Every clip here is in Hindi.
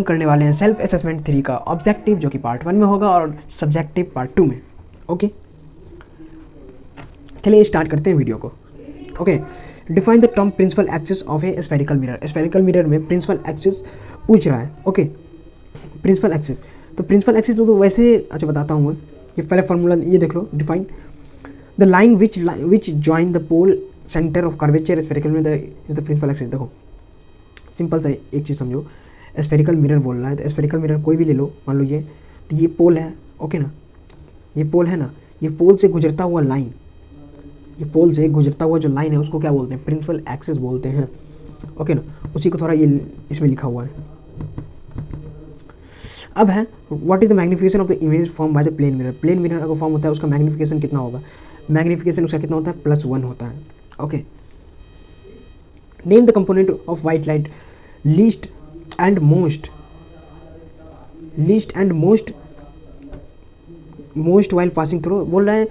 करने वाले हैं सेल्फ असेसमेंट 3 का ऑब्जेक्टिव, जो कि पार्ट 1 में होगा और सब्जेक्टिव पार्ट 2 में। ओके, चलिए स्टार्ट करते हैं वीडियो को। Okay, define the term principal axis of a spherical mirror. Spherical mirror में प्रिंसिपल एक्सिस पूछ रहा है। ओके, प्रिंसिपल एक्सिस, तो प्रिंसिपल एक्सिस तो वैसे अच्छा बताता हूँ मैं। ये पहले फार्मूला ये देख लो, define the line which join the pole centre of curvature spherical mirror is the principal axis. देखो सिंपल सा एक चीज़ समझो, स्फेरिकल मिरर बोल रहा है तो स्फेरिकल मिरर कोई भी ले लो, मान लो ये, तो ये पोल है। ओके ना, ये पोल है ना, ये पोल से गुजरता हुआ लाइन, ये पोल से गुजरता हुआ जो लाइन है उसको क्या बोलते हैं? प्रिंसिपल एक्सिस बोलते हैं। ओके ना, उसी को थोड़ा ये इसमें लिखा हुआ है। अब है what is the magnification of the image form by the plane mirror. Plane mirror अगर फॉर्म होता है उसका मैग्निफिकेशन कितना होगा? मैग्निफिकेशन उसका कितना होता है? +1 होता है। Okay, name the component of white light least and most while passing through. बोल रहा है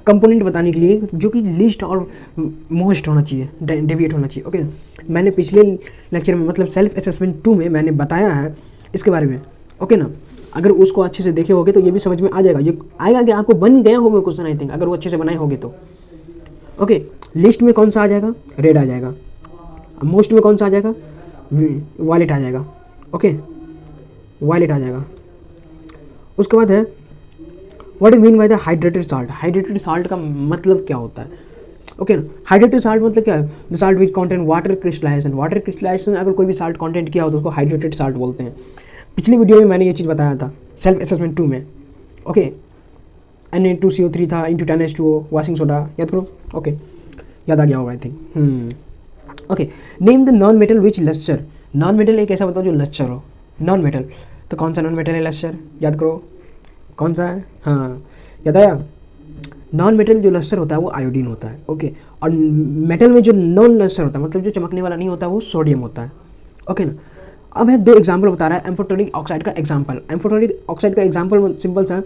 कंपोनेंट बताने के लिए जो कि लीस्ट और मोस्ट होना चाहिए, डेविएट होना चाहिए। ओके, मैंने पिछले लेक्चर में मतलब सेल्फ असेसमेंट 2 में मैंने बताया है इसके बारे में। ओके ना, अगर उसको अच्छे से देखे होगे तो ये भी समझ में आ जाएगा, ये आएगा कि आपको बन गया होगा क्वेश्चन आई थिंक, अगर वो अच्छे से बनाए होगे तो। ओके, लिस्ट में कौन सा आ जाएगा? रेड आ जाएगा। मोस्ट में कौन सा आ जाएगा? वायलेट आ जाएगा। ओके, वायलेट आ जाएगा। उसके बाद है what is mean by the hydrated salt. Hydrated salt का मतलब क्या होता है? ओके ना, हाइड्रेटेड साल्ट मतलब क्या है? The salt which content water crystallization. Water crystallization अगर कोई भी साल्ट कंटेंट किया हो तो उसको हाइड्रेटेड साल्ट बोलते हैं। पिछली वीडियो में मैंने ये चीज़ बताया था सेल्फ असेसमेंट 2 में। ओके, Na2CO3 था इंटू 10H2O वॉशिंग सोडा, याद करो। ओके, याद आ गया होगा I think. Okay, name the non metal which luster. Non metal एक ऐसा बताओ जो लस्टर हो। नॉन मेटल, तो कौन सा नॉन मेटल है लस्टर? याद करो कौन सा है। हाँ, याद आया। नॉन मेटल जो लस्टर होता है वो आयोडीन होता है। ओके, और मेटल में जो नॉन लस्टर होता है मतलब जो चमकने वाला नहीं होता वो सोडियम होता है। ओके ना, अब है 2 एग्जाम्पल बता रहा है एम्फोटेरिक ऑक्साइड का एग्जाम्पल। एम्फोटेरिक ऑक्साइड का एग्जाम्पल सिंपल सा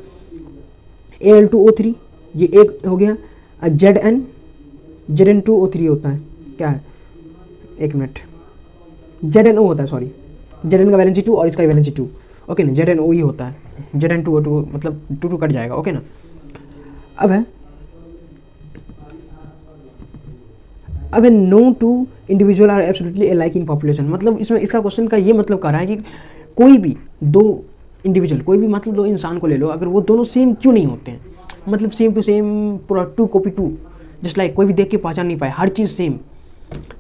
Al2O3, ये एक हो गया। Zn2O3 होता है, क्या है? एक मिनट, ZnO होता है, सॉरी, Zn का वैलेंसी 2 और इसका वैलेंसी 2। ओके ना, ZnO ही होता है, Zn2O2 मतलब 2 कट जाएगा। ओके ना, अब है no two individual are absolutely alike in population. मतलब इसमें इसका क्वेश्चन का ये मतलब कर रहा है कि कोई भी 2 इंडिविजुअल, कोई भी मतलब 2 इंसान को ले लो, अगर वो दोनों सेम क्यों नहीं होते हैं? मतलब सेम टू सेम, पूरा 2 कॉपी 2, जस्ट लाइक कोई भी देख के पहचान नहीं पाए, हर चीज़ सेम,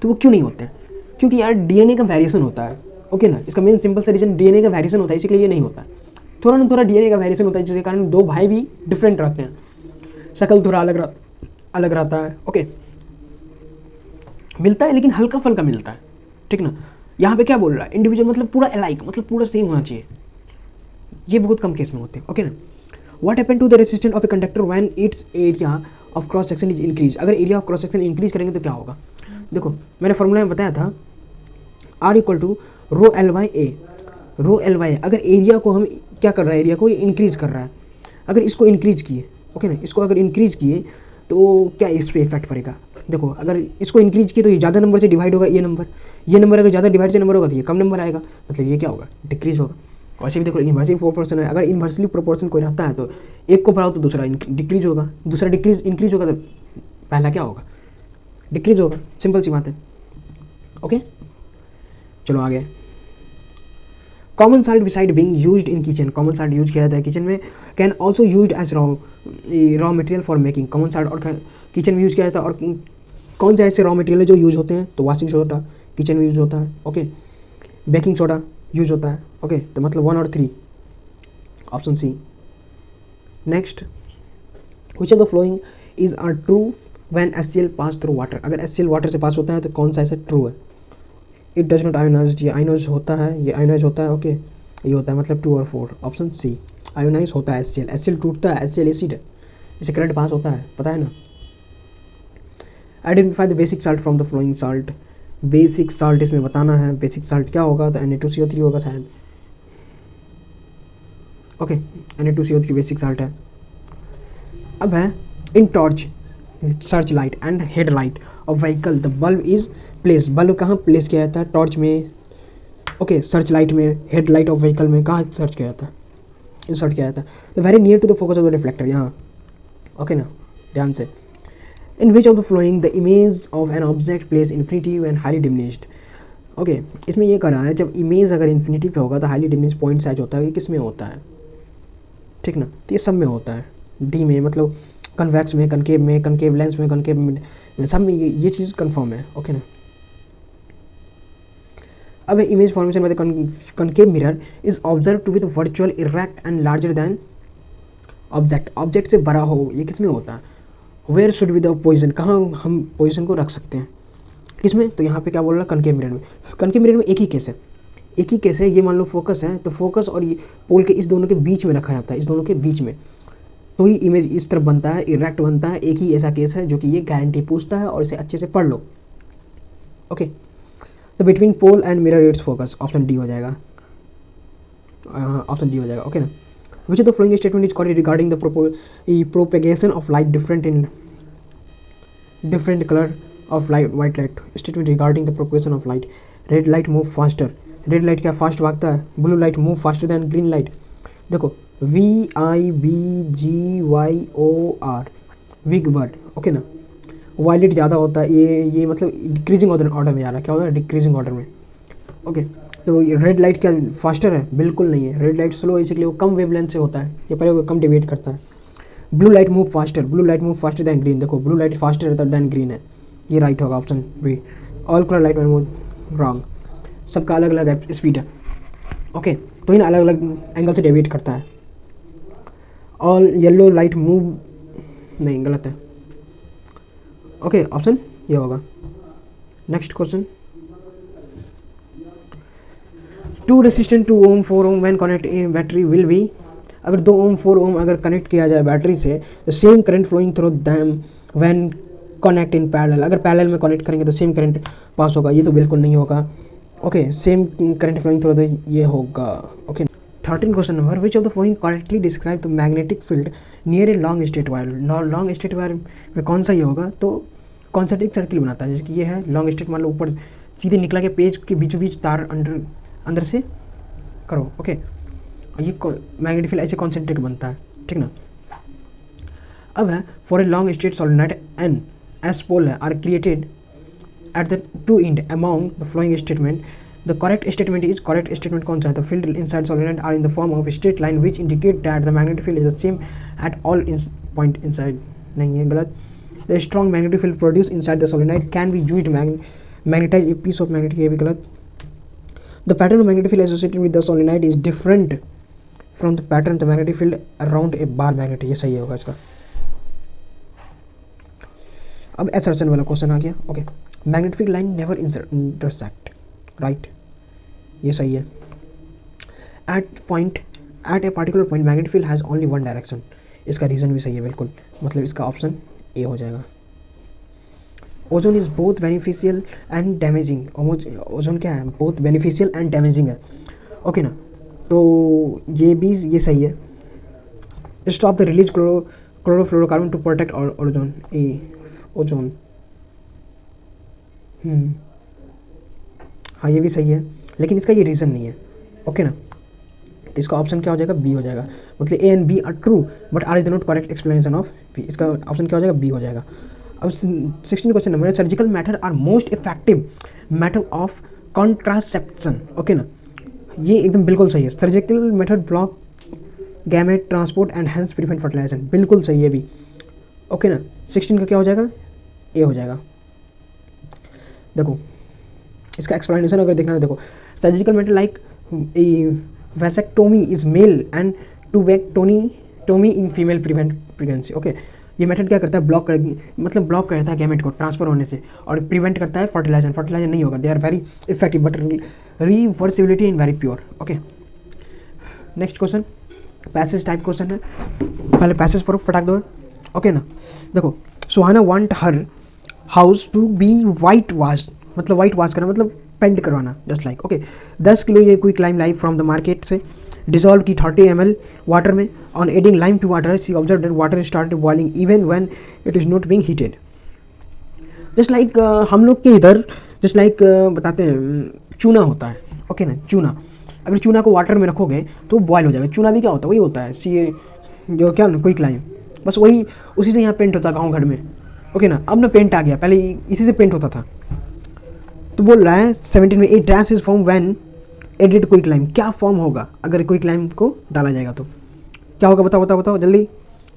तो वो क्यों नहीं होते हैं? क्योंकि यार डीएनए का वेरिएशन होता है। ओके ना, इसका मेन सिंपल सा रीजन डीएनए का वेरिएशन होता है, इसलिए ये नहीं होता है। थोड़ा ना थोड़ा डीएनए का वेरिएशन होता है, जिसके कारण 2 भाई भी डिफरेंट रहते हैं, शक्ल थोड़ा अलग रहता है। ओके, मिलता है लेकिन हल्का फल्का मिलता है, ठीक ना। यहाँ पे क्या बोल रहा है? इंडिविजुअल मतलब पूरा अलाइक, मतलब पूरा सेम होना चाहिए, ये बहुत कम केस में होते हैं। ओके ना, what happen to the resistance of a conductor when its area of cross section is increase. अगर area of cross section increase करेंगे तो क्या होगा? देखो मैंने फॉर्मूला में बताया था R = ρL/A। ρL/A, अगर एरिया को हम क्या कर रहा है, एरिया को इंक्रीज कर रहा है, अगर इसको इंक्रीज किए, ओके ना, इसको अगर इंक्रीज किए तो क्या इस पर इफेक्ट पड़ेगा? देखो अगर इसको इंक्रीज किए तो ये ज़्यादा नंबर से डिवाइड होगा, ये नंबर अगर ज़्यादा डिवाइड से नंबर होगा तो ये कम नंबर आएगा, मतलब ये क्या होगा? डिक्रीज होगा। वैसे भी देखो इन्वर्सिव प्रोपोर्शन है, अगर इन्वर्सली प्रोपोर्शन कोई रहता है तो एक को बढ़ाओ तो दूसरा डिक्रीज होगा, दूसरा इंक्रीज होगा तो पहला क्या होगा? डिक्रीज होगा, सिंपल सी बात है। ओके, चलो आगे। Common salt beside being used in kitchen. Common salt use किया जाता है किचन में, can also used as raw material for making. Common salt और किचन में यूज किया जाता है, और कौन से ऐसे रॉ मटेरियल जो यूज होते हैं? तो वॉशिंग सोडा किचन में यूज होता है। ओके, बेकिंग सोडा यूज होता है। ओके, तो मतलब 1 और 3, option C. Next, which of the following is are true when HCl pass through water. अगर HCl वाटर से पास होता है तो कौन सा ऐसा ट्रू है? इट डज नॉट आयोनाइज, ये आयोनाइज होता है, ये आयोनाइज होता है। ओके, ये होता है मतलब 2 और 4, ऑप्शन सी। आयोनाइज होता है HCl टूटता है, HCl एसिड है, इससे करंट पास होता है, पता है ना। Identify the basic salt from the flowing salt. Basic salt इसमें बताना है, बेसिक साल्ट क्या होगा? तो Na2CO3 होगा शायद। ओके, Na2CO3 बेसिक साल्ट है। अब है in torch, search light and head light of vehicle the bulb is place. Bulb कहाँ प्लेस किया जाता है? टॉर्च में ओके, सर्च लाइट में, हेडलाइट ऑफ व्हीकल में कहाँ सर्च किया जाता है, इंसर्ट किया जाता है, तो very near to the focus of the reflector यहाँ, ओके ना, ध्यान से। In which of the following the image of an object place infinity and highly diminished. Okay, इसमें ये करा है जब इमेज अगर इन्फिनिटी पे होगा तो हाईली डिमिनिश्ड पॉइंट साइज होता है, ये किस में होता है, ठीक ना, तो ये सब में होता है, डी में, मतलब कन्वेक्स में, कनकेव लेंस में, कनकेव में, सब में ये चीज़ कन्फर्म है, ओके ना। अब इमेज फॉर्मेशन में concave mirror is observe to be the virtual erect and larger than object से बड़ा हो, ये किस में होता है, where should be the position, कहाँ हम पोजिशन को रख सकते हैं, किसमें, तो यहाँ पे क्या बोल रहा है, कनकेव मिरर में। कनकेव मिरर में एक ही केस है, ये मान लो फोकस है, तो फोकस और ये पोल के इस दोनों के बीच में रखा जाता है, इस दोनों के बीच में, तो ही इमेज इस तरफ बनता है, इरेक्ट बनता है। एक ही ऐसा केस है जो कि ये गारंटी पूछता है, और इसे अच्छे से पढ़ लो, ओके। तो between pole and mirror it's focus, option D हो जाएगा, ऑप्शन डी हो जाएगा, ओके ना। Which of the following statement is correct regarding the propagation of light different in different colour of light, white light statement regarding the propagation of light, red light move faster, red light क्या फास्ट भागता है, blue light move faster than green light. देखो VIBGYOR विग वर्ड, ओके ना, वायलेट ज़्यादा होता है, ये मतलब डिक्रीजिंग ऑर्डर में जा रहा है, क्या होता है डिक्रीजिंग ऑर्डर में, ओके। तो रेड लाइट क्या फास्टर है, बिल्कुल नहीं है, रेड लाइट स्लो है, इसलिए वो कम वेवलेंथ से होता है, ये पहले कम डिवेट करता है। Blue light move faster than green, देखो blue light faster than green है, ये राइट होगा option B. All colour light move wrong, सबका अलग अलग स्पीड है, ओके, तो इन अलग अलग एंगल से डेविएट करता है। ऑल येलो लाइट मूव, नहीं गलत है, ओके, ऑप्शन ये होगा। Next question, 2 resistant 2 ohm 4 ohm when connect in battery will be, अगर 2 ओम 4 ओम अगर कनेक्ट किया जाए बैटरी से, the same current flowing through them when connect in parallel, अगर पैरेलल में कनेक्ट करेंगे तो सेम करंट पास होगा, ये तो बिल्कुल नहीं होगा, okay. Same current flowing through the, ये होगा, okay. 13 question number, which of the following correctly describe the magnetic field near a long straight wire, long straight wire में कौन सा ये होगा, तो कॉन्सेंट्रिक सर्किल बनाता है, जैसे कि ये है लॉन्ग स्ट्रेट, मान लो ऊपर सीधे निकला के पेज के बीचों बीच तार अंदर से करो, ओके, ये मैग्नेटिक फील्ड ऐसे कॉन्सेंट्रिक बनता है, ठीक ना। अब है for a long straight solenoid N S pole are created at the two end among the following statement, the correct statement is, correct statement कौन सा है, the field inside solenoid are in the form of straight line which indicate that the magnetic field is the same at all point inside, नहीं है गलत। The strong magnetic field produce inside the solenoid can be used magnetise a piece of magnetic, ये भी गलत। The pattern of magnetic field associated with the solenoid is different from the pattern the magnetic field around a bar magnet, ये सही होगा इसका। अब एसर्शन वाला क्वेश्चन आ गया, okay. Magnetic line never intersect, right, ये सही है। At a particular point magnetic field has only one direction, इसका रीज़न भी सही है बिल्कुल, मतलब इसका ऑप्शन ए हो जाएगा। Ozone is both beneficial and damaging, ozone क्या है, बोथ बेनिफिशियल एंड डैमेजिंग है, ओके ना, तो ये भी ये सही है। Stop the release chlorofluorocarbon to protect ozone, A ozone, हाँ ये भी सही है, लेकिन इसका ये रीज़न नहीं है, ओके ना, तो इसका ऑप्शन क्या हो जाएगा, बी हो जाएगा, मतलब A and B are true but R is not correct explanation of B, इसका ऑप्शन क्या हो जाएगा, बी हो जाएगा। अब 16 question number, surgical method are most effective method of contraception, okay ना, ये एकदम बिल्कुल सही है। Surgical method block gamete transport and hence prevent fertilization, बिल्कुल सही है भी, ओके ना। 16 का क्या हो जाएगा, ए हो जाएगा। देखो इसका एक्सप्लेनेशन अगर देखना है, देखो surgical method like vasectomy is male and tubectomy in female prevent pregnancy, okay. ये मेथड क्या करता है, ब्लॉक करता है गैमेट को ट्रांसफर होने से, और प्रिवेंट करता है फर्टिलाइजेशन नहीं होगा, they are very effective but reversibility in very poor, okay. Next question passage type question है, पहले पैसेज पढ़ो फटाक दो, ओके ना। देखो Suhana want her house to be white wash, मतलब वाइट वाश करना मतलब पेंट करवाना, जस्ट लाइक, ओके। 10 किलो ये quick lime live from the market से डिजॉल्व की 30 ml वाटर में, on adding lime to water she observe that water start boiling even when it is not being heated, just like हम लोग के इधर जस्ट लाइक बताते हैं चूना होता है, ओके ना। चूना, अगर चूना को वाटर में रखोगे तो बॉयल हो जाएगा। चूना भी क्या होता है, वही होता है सी जो क्या ना क्विकलाइम, बस वही उसी से यहाँ पेंट होता है गाँव घर में। ओके ना। अब ना पेंट आ गया, पहले इसी से पेंट होता था। तो बोल रहा है 17 में, A dash is form when added quicklime. क्या फॉर्म होगा अगर क्विकलाइम को डाला जाएगा तो क्या होगा, बताओ बताओ बताओ जल्दी।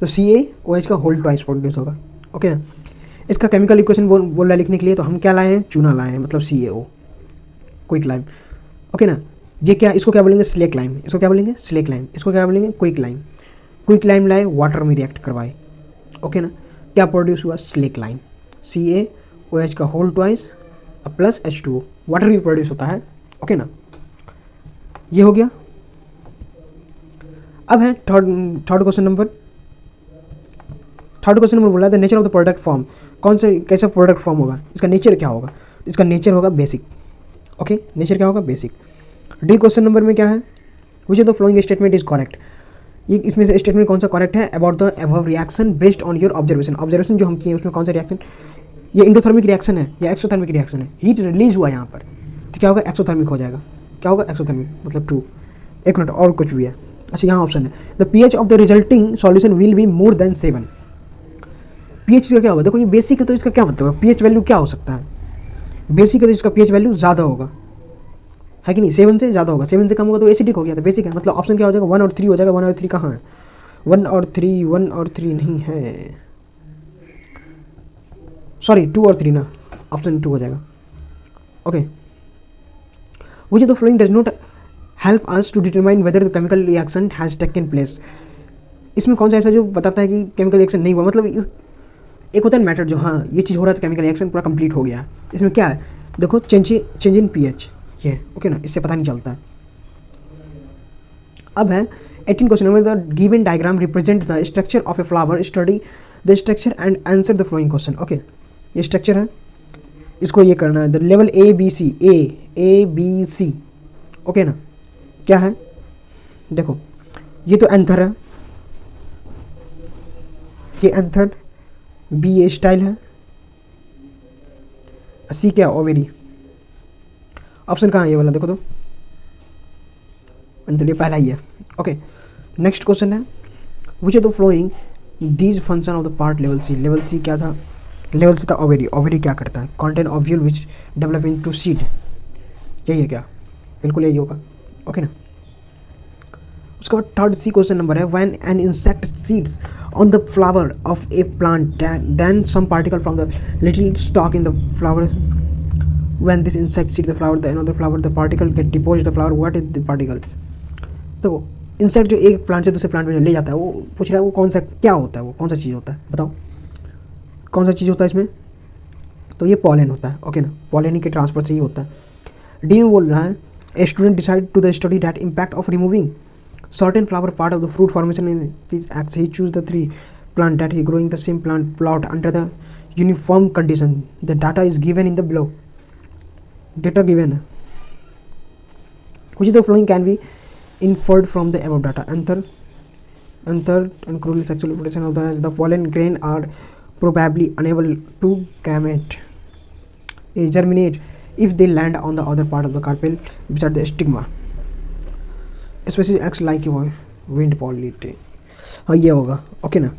तो CaOH का होल ट्वाइस प्रोड्यूस होगा। ओके ना। इसका केमिकल इक्वेशन बोल रहा है लिखने के लिए, तो हम क्या लाए हैं, चूना लाए हैं, मतलब CaO क्विकलाइम। ओके ना। ये क्या, इसको क्या बोलेंगे, स्लेक लाइम। इसको क्या बोलेंगे, स्लेक लाइम। इसको क्या बोलेंगे, क्विकलाइम। क्विकलाइम लाए, वाटर में रिएक्ट करवाए। ओके ना। क्या प्रोड्यूस हुआ, स्लेक लाइम। CaOH का whole twice plus H2O, water भी प्रोड्यूस होता है। ओके ना। ये हो गया। अब है थर्ड क्वेश्चन नंबर बोला है the nature of the product form. कौन से कैसा प्रोडक्ट फॉर्म होगा, इसका नेचर क्या होगा, इसका नेचर होगा बेसिक। ओके, नेचर क्या होगा, बेसिक। डी क्वेश्चन नंबर में क्या है, which of the following statement is correct. ये इसमें से स्टेटमेंट कौन सा करेक्ट है, about the above reaction based on your observation जो हम किए उसमें कौन सा रिएक्शन, ये इंडोथर्मिक रिएक्शन है या एक्सोथर्मिक रिएक्शन है, हीट रिलीज हुआ यहाँ पर, तो क्या होगा, एक्सोथर्मिक हो जाएगा। क्या होगा, एक्सोथर्मिक मतलब 2। एक मिनट और कुछ भी है, अच्छा यहाँ ऑप्शन है the pH of the resulting solution will be more than 7। pH का क्या होगा, देखो ये बेसिक है तो इसका क्या मतलब है, pH वैल्यू क्या हो सकता है, बेसिक है तो इसका pH वैल्यू ज़्यादा होगा, है कि नहीं, 7 से ज़्यादा होगा, 7 से कम होगा तो एसिडिक हो गया, तो बेसिक है, मतलब ऑप्शन क्या हो जाएगा, 1 और 3 हो जाएगा। 1 और 3 कहाँ है, 1 और 3 नहीं है, सॉरी 2 और 3 ना, ऑप्शन 2 हो जाएगा। Okay, which of the following does not help us to determine whether the chemical reaction has taken place. इसमें कौन सा ऐसा जो बताता है कि केमिकल रिएक्शन नहीं हुआ, मतलब एक होता है मैटर जो हाँ ये चीज़ हो रहा है तो केमिकल रिएक्शन पूरा कंप्लीट हो गया। इसमें क्या है, देखो चेंज इन pH ये, ओके ना, इससे पता नहीं चलता है। अब है 18 question number, the given diagram represent the structure of a flower, study the structure and answer the following question. Okay, ये स्ट्रक्चर है, इसको ये करना है, द लेवल ए बी सी। ओके ना, क्या है, देखो ये तो एंथर है, ये एंथर, बी ए स्टाइल है, सी क्या, ओवेरी। ऑप्शन कहाँ है ये वाला, देखो तो ये पहला ही है। ओके, नेक्स्ट क्वेश्चन है, which of the following these function of the part level C. Level C क्या था, लेवल सी था ओवेरी। ओवेरी क्या करता है, content ovule which develop into seed, यही है क्या, बिल्कुल यही होगा। ओके ना। उसके बाद थर्ड सी क्वेश्चन नंबर है, when an insect sits on the flower of a plant then some particle from the little stalk in the flower, when this insect sit the flower the another flower the particle get depose the flower, what is the particle. तो इंसेक्ट जो एक प्लांट से दूसरे प्लांट में जो ले जाता है, वो पूछ रहा है वो कौन सा क्या होता है, वो कौन सा चीज़ होता है, बताओ कौन सा चीज़ होता है इसमें, तो ये पॉलन होता है। ओके ना, पॉलन के ट्रांसफर से ही होता है। डी में बोल रहा है, a student decide to the study that impact of removing certain flower part of the fruit formation in these acts. He choose the 3 plant that he growing the same plant plot under the uniform condition. The data is given in the below. Data given. Which of the following can be inferred from the above data? Anther and cruel sexual reproduction of the pollen grain are probably unable to germinate if they land on the other part of the carpel beside the stigma. Species X like wind polity, हाँ ये होगा। ओके ना।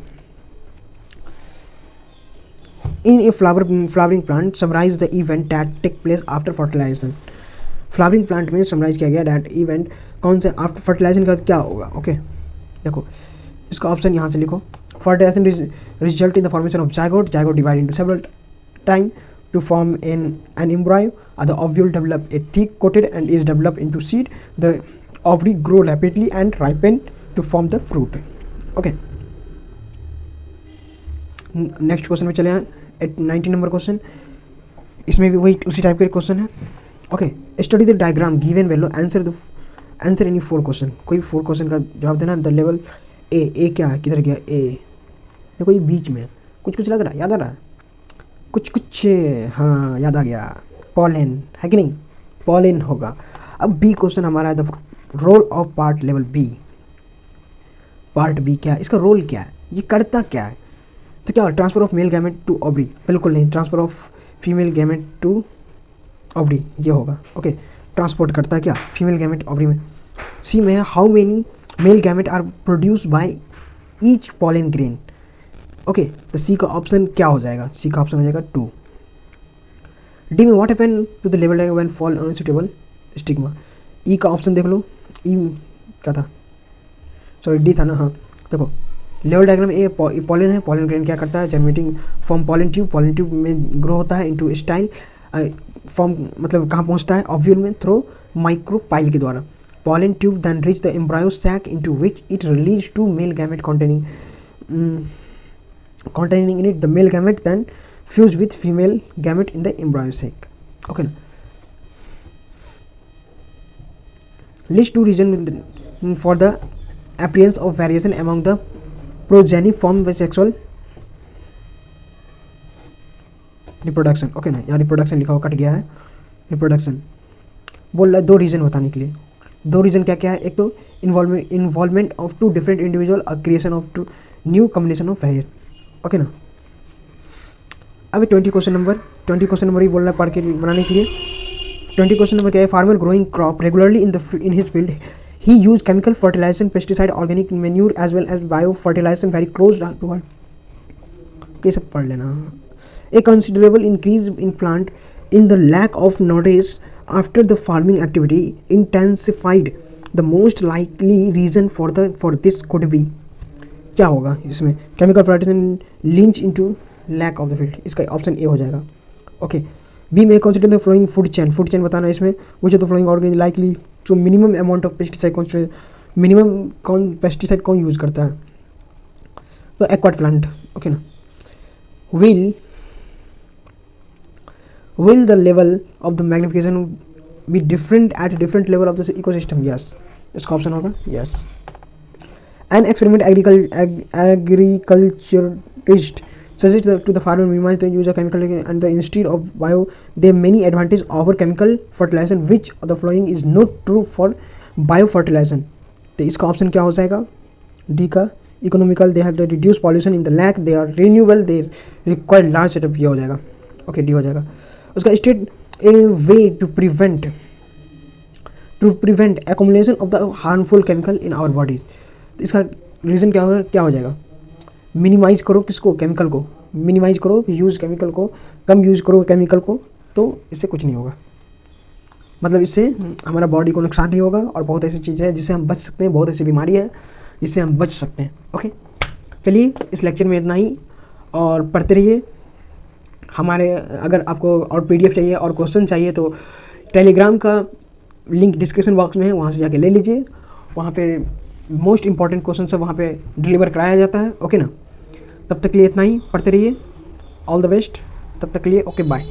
In a flowering plant summarise the event that take place after fertilisation. Flowering plant में समराइज किया गया दैट इवेंट कौन से आफ्टर फर्टिलाइजेशन का क्या होगा। ओके, देखो इसका ऑप्शन यहाँ से लिखो, fertilization result in the formation of zygote, zygote divide into several time to form an embryo, the ovule develop a thick coated and is developed into seed, the ovary grow rapidly and ripen to form the fruit. Okay, next question में चले हैं 19 नंबर क्वेश्चन, इसमें भी वही उसी टाइप के क्वेश्चन है। Okay, study the diagram given value, answer any 4 question, कोई 4 क्वेश्चन का जवाब देना। द लेवल ए क्या है, किधर गया ए, देखो ये बीच में कुछ लग रहा है, याद आ रहा है कुछ, हाँ याद आ गया, पॉलन है कि नहीं, पॉलन होगा। अब बी क्वेश्चन हमारा है, द रोल ऑफ पार्ट लेवल बी। पार्ट बी क्या है, इसका रोल क्या है, ये करता क्या है, तो क्या transfer of male gamete to ovary, बिल्कुल नहीं, transfer of female gamete to ovary ये होगा। ओके, ट्रांसपोर्ट करता है क्या, फीमेल गैमेट ओवरी में। सी में है how many male gamete are produced by each pollen grain. Okay, तो सी का ऑप्शन क्या हो जाएगा, सी का ऑप्शन हो जाएगा 2। डी में what happen to the level when fall unsuitable stigma. E का ऑप्शन देख लो, ई क्या था, सॉरी डी था ना, हाँ देखो लेवल डायग्राम ए पॉलन है, पॉलन ग्रेन क्या करता है, जर्मिनेटिंग फ्रॉम पॉलन ट्यूब में ग्रो होता है इनटू स्टाइल फॉर्म, मतलब कहाँ पहुँचता है, ओव्यूल में थ्रो माइक्रोपाइल के द्वारा। Pollen tube then reach the embryo sac into which it release two male gamete containing in it the male gamete then fuse with female gamete in the embryo sac. Okay, list 2 reasons for the appearance of variation among the progeny formed by sexual reproduction. Okay ना, यहाँ रिप्रोडक्शन लिखा हुआ कट गया है, रिप्रोडक्शन बोल रहा है 2 रीज़न बताने के लिए। 2 रीज़न क्या क्या है, एक तो इन्वॉल्वमेंट ऑफ 2 डिफरेंट इंडिविजुअल और creation of 2 new combination of variate. Okay ना, अभी 20 क्वेश्चन नंबर ही बोलना है पढ़ के बनाने के लिए। 20 क्वेश्चन नंबर क्या है, farmer growing crop regularly in his field he use chemical fertilisation pesticide organic manure as well as bio fertilisation very close to word, ये सब पढ़ लेना। A considerable increase in plant in the lake of knowledge after the farming activity intensified the most likely reason for this could be, क्या होगा इसमें, chemical fertilisation leach into lake of the field, इसका ऑप्शन ए हो जाएगा। ओके, बी में consider the following food chain बताना है इसमें, which of the following organic likely जो minimum amount of pesticide minimum कौन पेस्टिसाइड कौन यूज़ करता है, तो एक्वाट प्लांट। ओके ना, will the level of the magnification be different at different level of the ecosystem, yes, इसका ऑप्शन होगा yes। An experiment agriculturist suggests to the farmer minimize the use of chemical and instead of bio there are many advantages over chemical fertilization which the following is not true for bio fertilization, तो इसका ऑप्शन क्या हो जाएगा, डी का economical, they have the reduce pollution in the lake, they are renewable, they require large setup, ये हो जाएगा। ओके, डी हो जाएगा। उसका state a way to prevent accumulation of the harmful chemical in our body, इसका रीज़न क्या होगा, क्या हो जाएगा, मिनिमाइज़ करो किसको, केमिकल को मिनिमाइज़ करो, यूज़ केमिकल को कम यूज़ करो केमिकल को, तो इससे कुछ नहीं होगा, मतलब इससे हमारा बॉडी को नुकसान नहीं होगा और बहुत ऐसी चीज़ें हैं जिससे हम बच सकते हैं, बहुत ऐसी बीमारी है जिससे हम बच सकते हैं। ओके, चलिए इस लेक्चर में इतना ही और पढ़ते रहिए। हमारे अगर आपको और PDF चाहिए और क्वेश्चन चाहिए तो टेलीग्राम का लिंक डिस्क्रिप्शन बॉक्स में है, वहाँ से जाके ले लीजिए, वहाँ पे मोस्ट इंपॉर्टेंट क्वेश्चन सब वहाँ पे डिलीवर कराया जाता है। ओके ना, तब तक के लिए इतना ही, पढ़ते रहिए, ऑल द बेस्ट, तब तक के लिए ओके बाय।